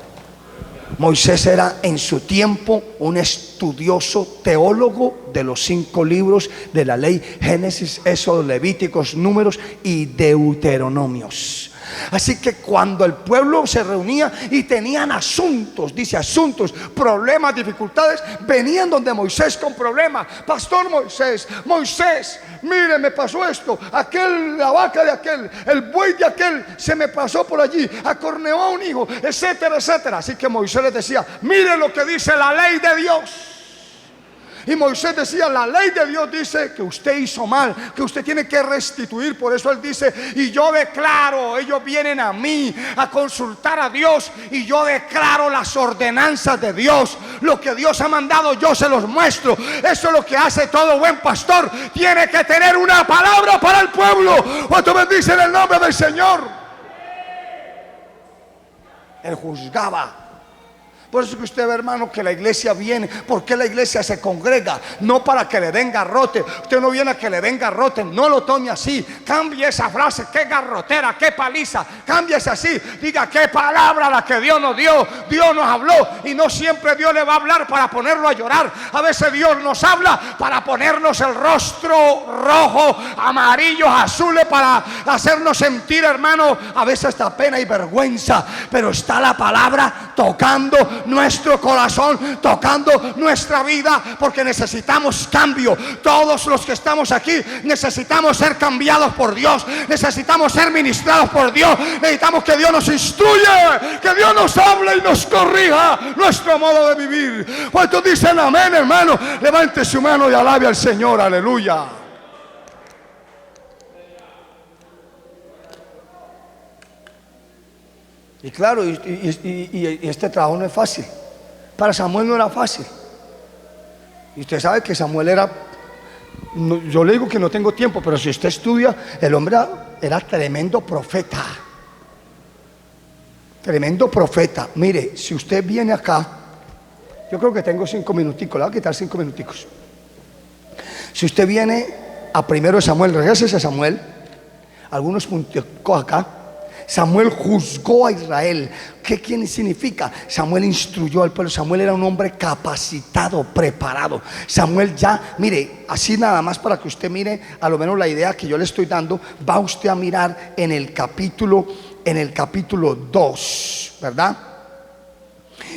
Moisés era en su tiempo un estudioso teólogo de los 5 libros de la ley: Génesis, Éxodo, Levíticos, Números y Deuteronomios. Así que cuando el pueblo se reunía y tenían asuntos, dice asuntos, problemas, dificultades, venían donde Moisés con problemas. Pastor Moisés, mire, me pasó esto, la vaca de aquel, el buey de aquel se me pasó por allí, acorneó a un hijo, etcétera, etcétera. Así que Moisés les decía: mire lo que dice la ley de Dios. Y Moisés decía: la ley de Dios dice que usted hizo mal, que usted tiene que restituir. Por eso él dice: y yo declaro, ellos vienen a mí a consultar a Dios, y yo declaro las ordenanzas de Dios. Lo que Dios ha mandado yo se los muestro. Eso es lo que hace todo buen pastor. Tiene que tener una palabra para el pueblo. ¿Cuánto bendice en el nombre del Señor? Él juzgaba. Por eso que usted ve, hermano, que la iglesia viene. ¿Por qué la iglesia se congrega? No para que le den garrote. Usted no viene a que le den garrote. No lo tome así. Cambie esa frase. Qué garrotera, qué paliza. Cámbiese así. Diga, qué palabra la que Dios nos dio. Dios nos habló. Y no siempre Dios le va a hablar para ponerlo a llorar. A veces Dios nos habla para ponernos el rostro rojo, amarillos, azules, para hacernos sentir, hermano, a veces hasta pena y vergüenza. Pero está la palabra tocando nuestro corazón, tocando nuestra vida, porque necesitamos cambio. Todos los que estamos aquí necesitamos ser cambiados por Dios, necesitamos ser ministrados por Dios, necesitamos que Dios nos instruya, que Dios nos hable y nos corrija nuestro modo de vivir. ¿Cuántos dicen amén, hermano? Levante su mano y alabe al Señor, aleluya. Y claro, y este trabajo no es fácil. Para Samuel no era fácil. Y usted sabe que Samuel era, yo le digo que no tengo tiempo, pero si usted estudia, el hombre era tremendo profeta. Tremendo profeta. Mire, si usted viene acá, yo creo que tengo 5 minuticos, le voy a quitar 5 minuticos. Si usted viene a primero de Samuel, regrese a Samuel, algunos punticos acá. Samuel juzgó a Israel. ¿Qué significa? Samuel instruyó al pueblo. Samuel era un hombre capacitado, preparado. Samuel ya, mire, así nada más para que usted mire a lo menos la idea que yo le estoy dando. Va usted a mirar en el capítulo 2, ¿verdad?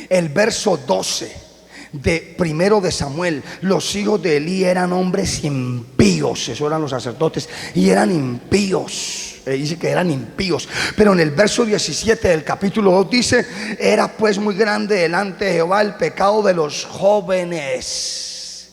El verso 12 de primero de Samuel. Los hijos de Elí eran hombres impíos. Esos eran los sacerdotes y eran impíos. Dice que eran impíos. Pero en el verso 17 del capítulo 2 dice: era pues muy grande delante de Jehová el pecado de los jóvenes.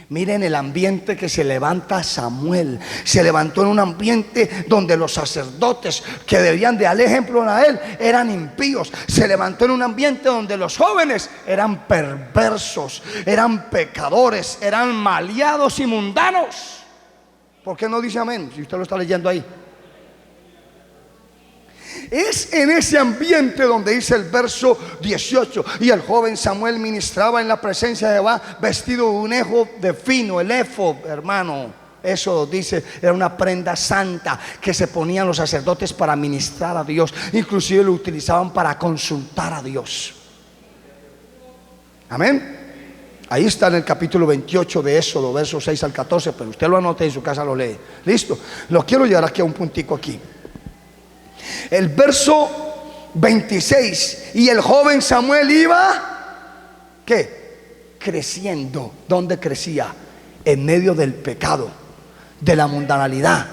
Miren el ambiente que se levanta Samuel. Se levantó en un ambiente donde los sacerdotes que debían de dar ejemplo a él eran impíos. Se levantó en un ambiente donde los jóvenes eran perversos, eran pecadores, eran maleados y mundanos. ¿Por qué no dice amén si usted lo está leyendo ahí? Es en ese ambiente donde dice el verso 18: y el joven Samuel ministraba en la presencia de Jehová vestido de un efod de fino. El efod, hermano, eso dice, era una prenda santa que se ponían los sacerdotes para ministrar a Dios. Inclusive lo utilizaban para consultar a Dios. Amén. Ahí está en el capítulo 28 de Éxodo, versos 6 al 14, pero usted lo anote en su casa, lo lee. Listo. Lo quiero llevar aquí a un puntico aquí. El verso 26: y el joven Samuel iba, ¿qué? Creciendo. ¿Dónde crecía? En medio del pecado, de la mundanalidad,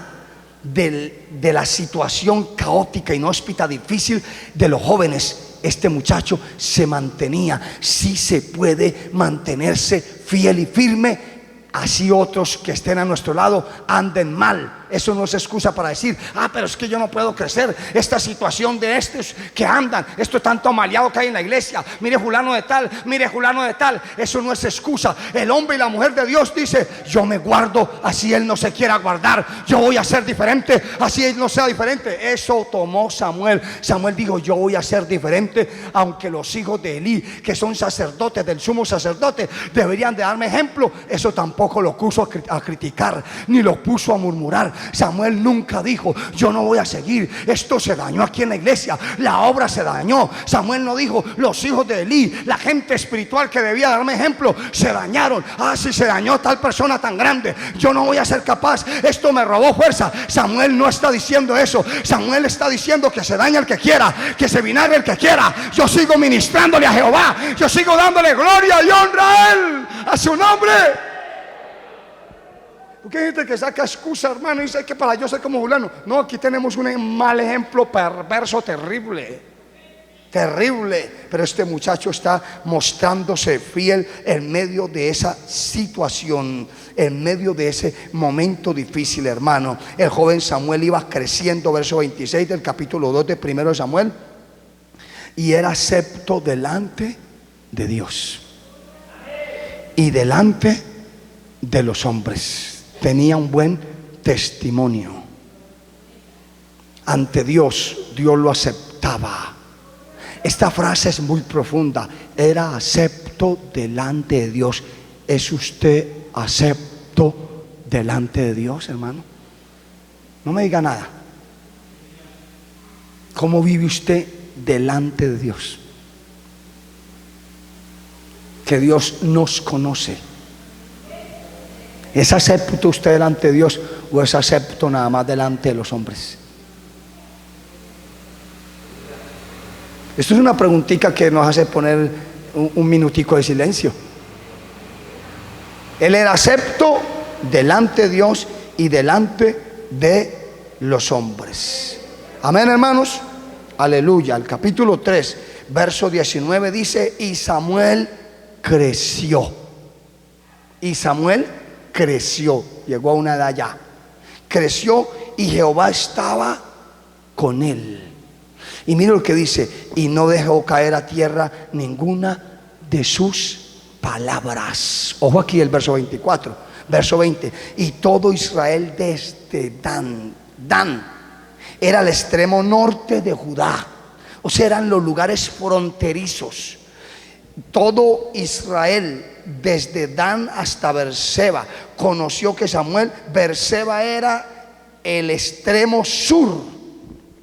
de la situación caótica, inhóspita, difícil de los jóvenes. Este muchacho se mantenía. Sí se puede mantenerse fiel y firme, así otros que estén a nuestro lado anden mal. Eso no es excusa para decir: pero es que yo no puedo crecer. Esta situación de estos que andan, esto tanto maleado que hay en la iglesia, mire fulano de tal, mire fulano de tal. Eso no es excusa. El hombre y la mujer de Dios dice: yo me guardo, así él no se quiera guardar. Yo voy a ser diferente, así él no sea diferente. Eso tomó Samuel. Samuel dijo: yo voy a ser diferente, aunque los hijos de Elí, que son sacerdotes del sumo sacerdote, deberían de darme ejemplo. Eso tampoco lo puso a criticar, ni lo puso a murmurar. Samuel nunca dijo: yo no voy a seguir. Esto se dañó aquí en la iglesia, la obra se dañó. Samuel no dijo: los hijos de Elí, la gente espiritual que debía darme ejemplo, se dañaron. Si se dañó tal persona tan grande, yo no voy a ser capaz. Esto me robó fuerza. Samuel no está diciendo eso. Samuel está diciendo que se daña el que quiera, que se vinagre el que quiera. Yo sigo ministrándole a Jehová, yo sigo dándole gloria y honra a él, a su nombre. Porque hay gente que saca excusa, hermano, y dice que para yo ser como fulano. No, aquí tenemos un mal ejemplo perverso, terrible. Pero este muchacho está mostrándose fiel en medio de esa situación, en medio de ese momento difícil, hermano. El joven Samuel iba creciendo, verso 26 del capítulo 2 de primero de Samuel, y era acepto delante de Dios y delante de los hombres. Tenía un buen testimonio ante Dios. Dios lo aceptaba. Esta frase es muy profunda. Era acepto delante de Dios. ¿Es usted acepto delante de Dios, hermano? No me diga nada. ¿Cómo vive usted delante de Dios? Que Dios nos conoce. ¿Es acepto usted delante de Dios o es acepto nada más delante de los hombres? Esto es una preguntita que nos hace poner un minutico de silencio. Él era acepto delante de Dios y delante de los hombres. Amén, hermanos. Aleluya. El capítulo 3, verso 19 dice: y Samuel creció. Y Samuel creció. Llegó a una edad ya. Creció y Jehová estaba con él. Y mira lo que dice: y no dejó caer a tierra ninguna de sus palabras. Ojo aquí el verso 24. Verso 20. Y todo Israel desde Dan era el extremo norte de Judá. O sea, eran los lugares fronterizos. Todo Israel desde Dan hasta Beerseba conoció que Samuel, Beerseba era el extremo sur,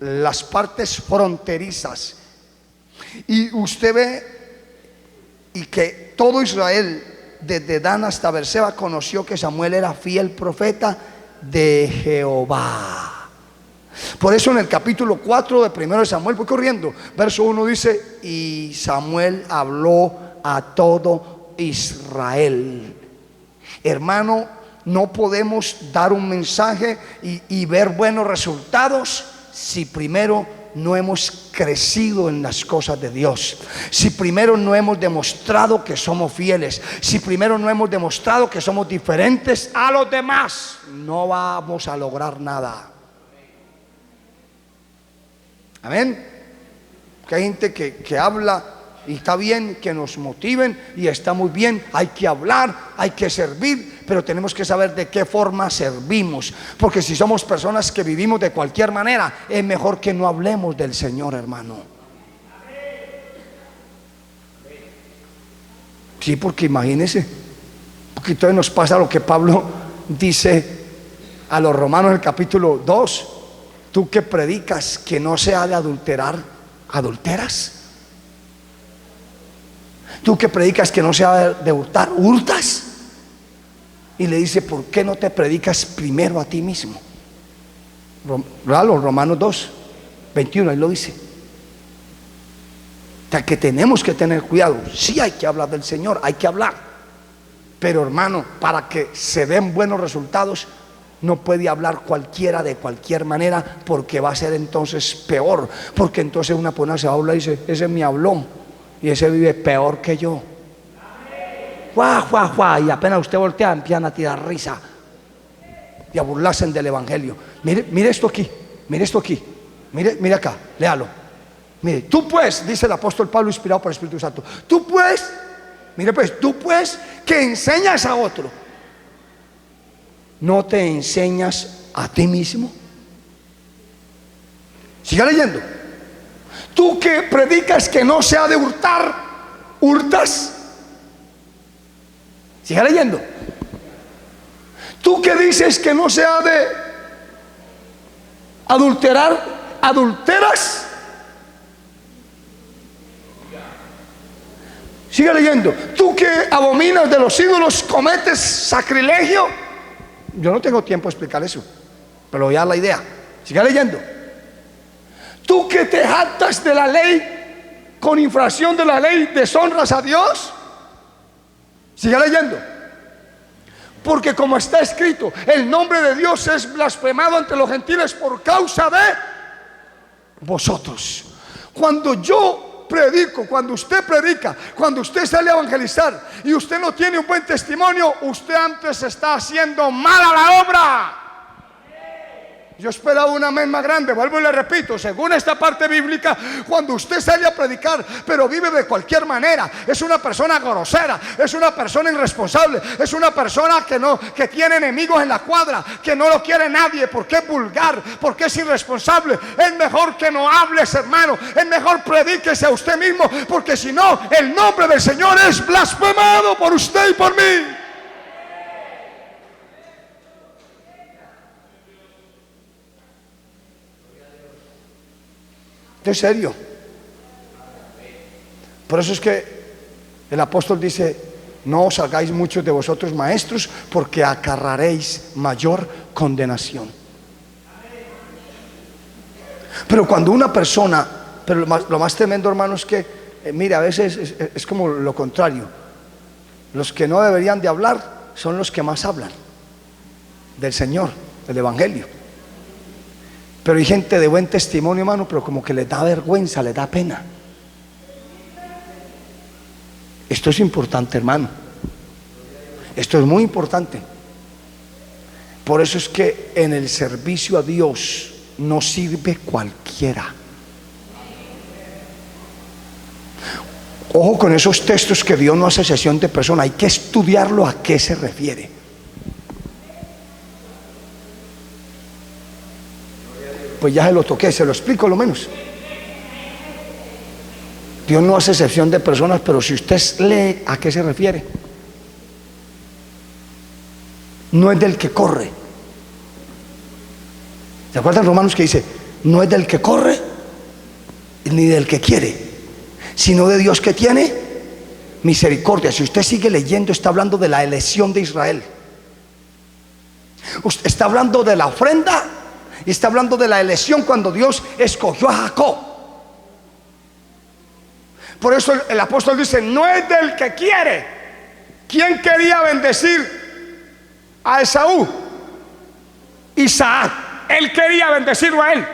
las partes fronterizas. Y usted ve y que todo Israel desde Dan hasta Beerseba conoció que Samuel era fiel profeta de Jehová. Por eso en el capítulo 4 de 1 de Samuel, voy corriendo, verso 1 dice: y Samuel habló a todo Israel. Hermano, no podemos dar un mensaje y ver buenos resultados si primero no hemos crecido en las cosas de Dios, si primero no hemos demostrado que somos fieles, si primero no hemos demostrado que somos diferentes a los demás, no vamos a lograr nada. Amén. Que hay gente que habla y está bien, que nos motiven y está muy bien. Hay que hablar, hay que servir, pero tenemos que saber de qué forma servimos, porque si somos personas que vivimos de cualquier manera, es mejor que no hablemos del Señor, hermano. Sí, porque imagínense, porque entonces nos pasa lo que Pablo dice a los romanos en el capítulo 2: tú que predicas que no se ha de adulterar, ¿adulteras? Tú que predicas que no se ha de hurtar, ¿hurtas? Y le dice: ¿por qué no te predicas primero a ti mismo? Los Romanos 2, 21, ahí lo dice. O sea que tenemos que tener cuidado. Sí, hay que hablar del Señor, hay que hablar, pero hermano, para que se den buenos resultados, no puede hablar cualquiera de cualquier manera, porque va a ser entonces peor. Porque entonces una persona se habla y dice: ese me habló y ese vive peor que yo. Y apenas usted voltea, empiezan a tirar risa y a burlarse del evangelio. Mire esto aquí, mire esto aquí, mire acá, léalo. Mire, tú pues, dice el apóstol Pablo inspirado por el Espíritu Santo, tú pues, mire pues, tú pues que enseñas a otro, ¿no te enseñas a ti mismo? Siga leyendo. Tú que predicas que no se ha de hurtar, ¿hurtas? Siga leyendo. Tú que dices que no se ha de adulterar, ¿adulteras? Siga leyendo. Tú que abominas de los ídolos, ¿cometes sacrilegio? Yo no tengo tiempo de explicar eso, pero voy a dar la idea. Siga leyendo. Tú que te jactas de la ley, con infracción de la ley, ¿deshonras a Dios? Siga leyendo. Porque como está escrito, el nombre de Dios es blasfemado ante los gentiles por causa de vosotros. Cuando yo predico, cuando usted predica, cuando usted sale a evangelizar y usted no tiene un buen testimonio, usted antes está haciendo mala la obra. Yo esperaba un amén más grande. Vuelvo y le repito, según esta parte bíblica, cuando usted sale a predicar, pero vive de cualquier manera, es una persona grosera, es una persona irresponsable, es una persona que tiene enemigos en la cuadra, que no lo quiere nadie, porque es vulgar, porque es irresponsable. Es mejor que no hables, hermano. Es mejor predíquese a usted mismo, porque si no, el nombre del Señor es blasfemado por usted y por mí. En serio. Por eso es que el apóstol dice: no os hagáis muchos de vosotros maestros, porque acarraréis mayor condenación. Pero cuando una persona, pero lo más tremendo, hermano, es que mire, a veces es como lo contrario. Los que no deberían de hablar son los que más hablan del Señor, del Evangelio. Pero hay gente de buen testimonio, hermano, pero como que les da vergüenza, les da pena. Esto es importante, hermano. Esto es muy importante. Por eso es que en el servicio a Dios no sirve cualquiera. Ojo con esos textos que Dios no hace excepción de persona. Hay que estudiarlo a qué se refiere. Pues ya se lo toqué, se lo explico lo menos. Dios no hace excepción de personas, pero si usted lee a qué se refiere, no es del que corre. ¿Se acuerdan Romanos que dice: no es del que corre ni del que quiere, sino de Dios que tiene misericordia? Si usted sigue leyendo, está hablando de la elección de Israel. Usted está hablando de la ofrenda y está hablando de la elección cuando Dios escogió a Jacob. Por eso el apóstol dice: no es del que quiere. ¿Quién quería bendecir a Esaú? Isaac. Él quería bendecirlo a él.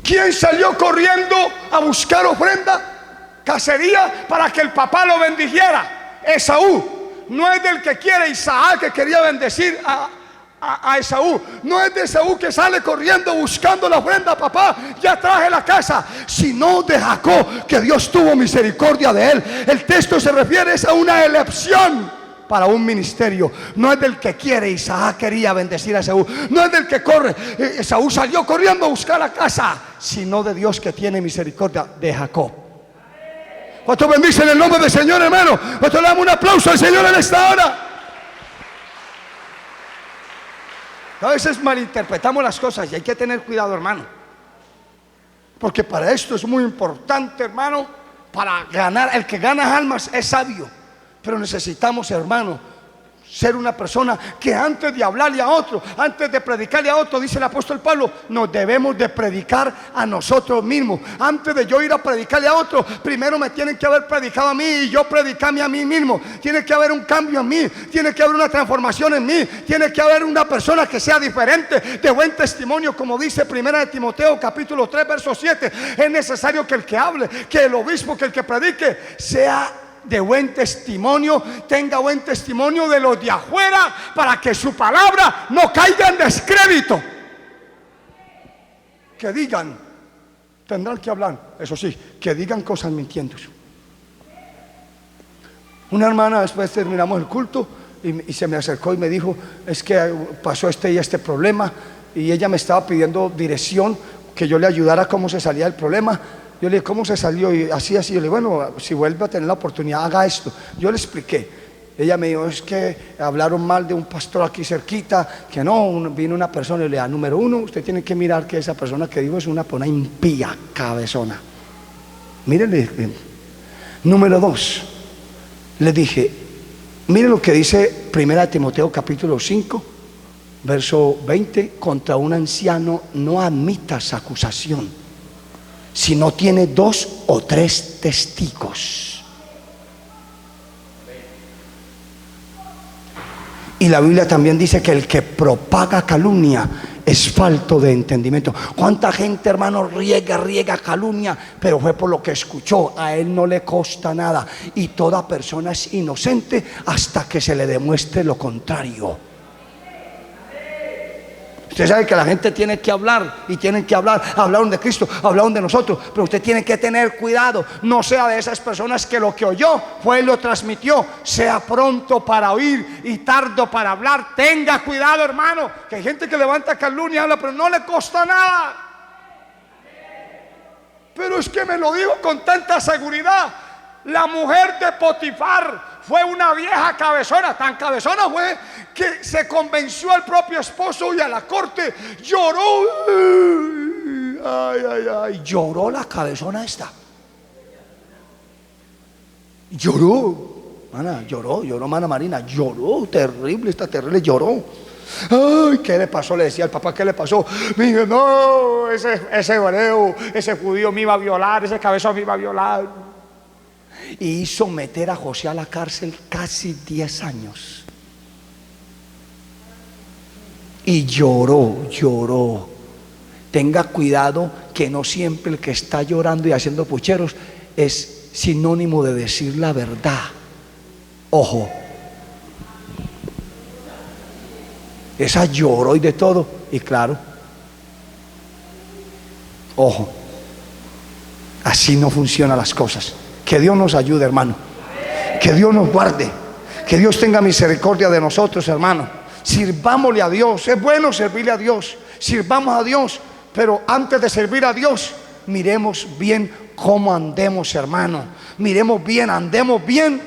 ¿Quién salió corriendo a buscar ofrenda, cacería, para que el papá lo bendijera? Esaú. No es del que quiere Isaac, que quería bendecir a Esaú. No es de Esaú que sale corriendo buscando la ofrenda: papá, ya traje la casa. Sino de Jacob, que Dios tuvo misericordia de él. El texto se refiere a una elección para un ministerio. No es del que quiere. Isaac quería bendecir a Esaú. No es del que corre. Esaú salió corriendo a buscar la casa, sino de Dios que tiene misericordia de Jacob. ¿Cuánto bendicen el nombre del Señor, hermano? ¿Cuánto le damos un aplauso al Señor en esta hora? A veces malinterpretamos las cosas y hay que tener cuidado, hermano, porque para esto es muy importante, hermano. Para ganar, el que gana almas es sabio, pero necesitamos, hermano, ser una persona que antes de hablarle a otro, antes de predicarle a otro, dice el apóstol Pablo, nos debemos de predicar a nosotros mismos. Antes de yo ir a predicarle a otro, primero me tienen que haber predicado a mí y yo predicarme a mí mismo. Tiene que haber un cambio en mí, tiene que haber una transformación en mí, tiene que haber una persona que sea diferente, de buen testimonio, como dice 1 de Timoteo capítulo 3 verso 7. Es necesario que el que hable, que el obispo, que el que predique sea de buen testimonio, tenga buen testimonio de los de afuera, para que su palabra no caiga en descrédito. Que digan, tendrán que hablar, eso sí, que digan cosas mintiendo. Una hermana, después terminamos el culto y se me acercó y me dijo: es que pasó este y este problema, y ella me estaba pidiendo dirección, que yo le ayudara cómo se salía del problema. Yo le dije: ¿cómo se salió? Y así. Yo le dije: bueno, si vuelve a tener la oportunidad, haga esto. Yo le expliqué. Ella me dijo: es que hablaron mal de un pastor aquí cerquita, que no, vino una persona. Y le dije: número uno, usted tiene que mirar que esa persona que dijo es una persona impía, cabezona. Mírenle. Número dos, le dije: mire lo que dice 1 Timoteo capítulo 5 verso 20: contra un anciano no admitas acusación si no tiene 2 o 3 testigos. Y la Biblia también dice que el que propaga calumnia es falto de entendimiento. ¿Cuánta gente, hermano, riega calumnia, pero fue por lo que escuchó? A él no le consta nada. Y toda persona es inocente hasta que se le demuestre lo contrario. Usted sabe que la gente tiene que hablar y tienen que hablar. Hablaron de Cristo, hablaron de nosotros, pero usted tiene que tener cuidado. No sea de esas personas que lo que oyó fue y lo transmitió. Sea pronto para oír y tardo para hablar. Tenga cuidado, hermano, que hay gente que levanta calumnia y habla, pero no le cuesta nada. Pero es que me lo dijo con tanta seguridad. La mujer de Potifar fue una vieja cabezona, tan cabezona fue que se convenció al propio esposo y a la corte. Lloró. Ay, ay, ay. Lloró la cabezona esta. Lloró. Mana, lloró, mana Marina. Lloró, terrible, está terrible, lloró. Ay, ¿qué le pasó? Le decía al papá, ¿qué le pasó? Me dijo, no, ese hebreo, ese judío me iba a violar, ese cabezón me iba a violar. Y hizo meter a José a la cárcel casi 10 años. Y lloró. Tenga cuidado que no siempre el que está llorando y haciendo pucheros es sinónimo de decir la verdad. Ojo. Esa lloró y de todo. Y claro, ojo, así no funcionan las cosas. Que Dios nos ayude, hermano. Que Dios nos guarde. Que Dios tenga misericordia de nosotros, hermano. Sirvámosle a Dios. Es bueno servirle a Dios. Sirvamos a Dios. Pero antes de servir a Dios, miremos bien cómo andemos, hermano. Miremos bien, andemos bien.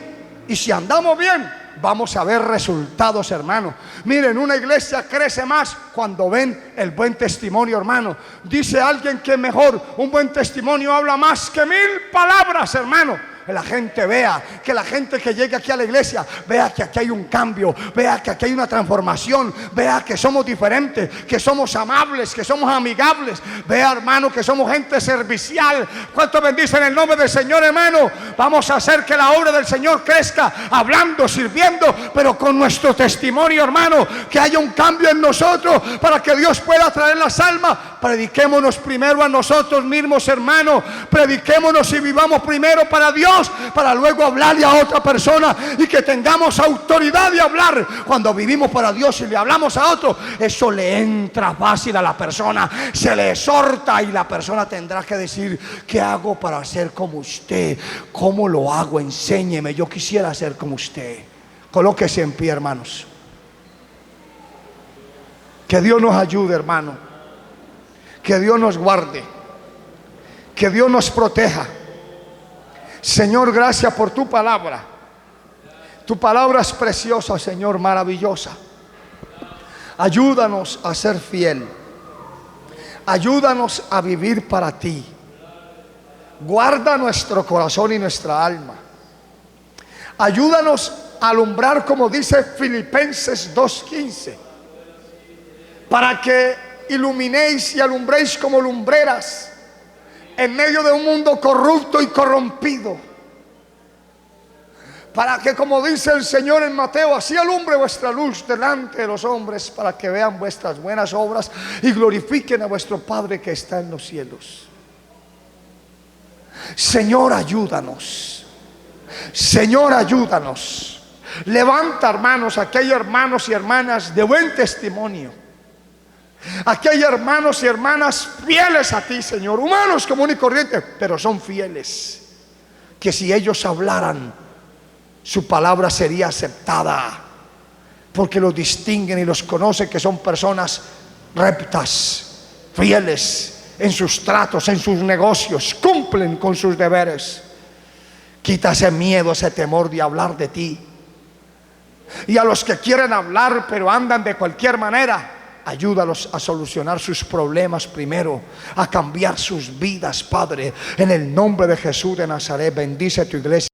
Y si andamos bien, vamos a ver resultados, hermano. Miren, una iglesia crece más cuando ven el buen testimonio, hermano. Dice alguien que mejor un buen testimonio habla más que 1000 palabras, hermano. Que la gente vea, que la gente que llegue aquí a la iglesia vea que aquí hay un cambio, vea que aquí hay una transformación, vea que somos diferentes, que somos amables, que somos amigables, vea, hermano, que somos gente servicial. ¿Cuánto bendicen el nombre del Señor, hermano? Vamos a hacer que la obra del Señor crezca, hablando, sirviendo, pero con nuestro testimonio, hermano, que haya un cambio en nosotros para que Dios pueda traer las almas. Prediquémonos primero a nosotros mismos, hermano. Prediquémonos y vivamos primero para Dios, para luego hablarle a otra persona y que tengamos autoridad de hablar. Cuando vivimos para Dios y le hablamos a otro, eso le entra fácil a la persona, se le exhorta y la persona tendrá que decir: ¿qué hago para ser como usted? ¿Cómo lo hago? Enséñeme, yo quisiera ser como usted. Colóquese en pie, hermanos. Que Dios nos ayude, hermano. Que Dios nos guarde. Que Dios nos proteja. Señor, gracias por tu palabra. Tu palabra es preciosa, Señor, maravillosa. Ayúdanos a ser fiel. Ayúdanos a vivir para ti. Guarda nuestro corazón y nuestra alma. Ayúdanos a alumbrar, como dice Filipenses 2:15, para que iluminéis y alumbréis como lumbreras en medio de un mundo corrupto y corrompido, para que, como dice el Señor en Mateo, así alumbre vuestra luz delante de los hombres, para que vean vuestras buenas obras y glorifiquen a vuestro Padre que está en los cielos. Señor, ayúdanos. Señor, ayúdanos. Levanta, hermanos, aquellos hermanos y hermanas de buen testimonio. Aquellos hermanos y hermanas fieles a ti, Señor, humanos común y corriente, pero son fieles, que si ellos hablaran, su palabra sería aceptada, porque los distinguen y los conocen que son personas rectas, fieles en sus tratos, en sus negocios, cumplen con sus deberes. Quita ese miedo, ese temor de hablar de ti. Y a los que quieren hablar pero andan de cualquier manera, ayúdalos a solucionar sus problemas primero, a cambiar sus vidas, Padre. En el nombre de Jesús de Nazaret, bendice tu iglesia.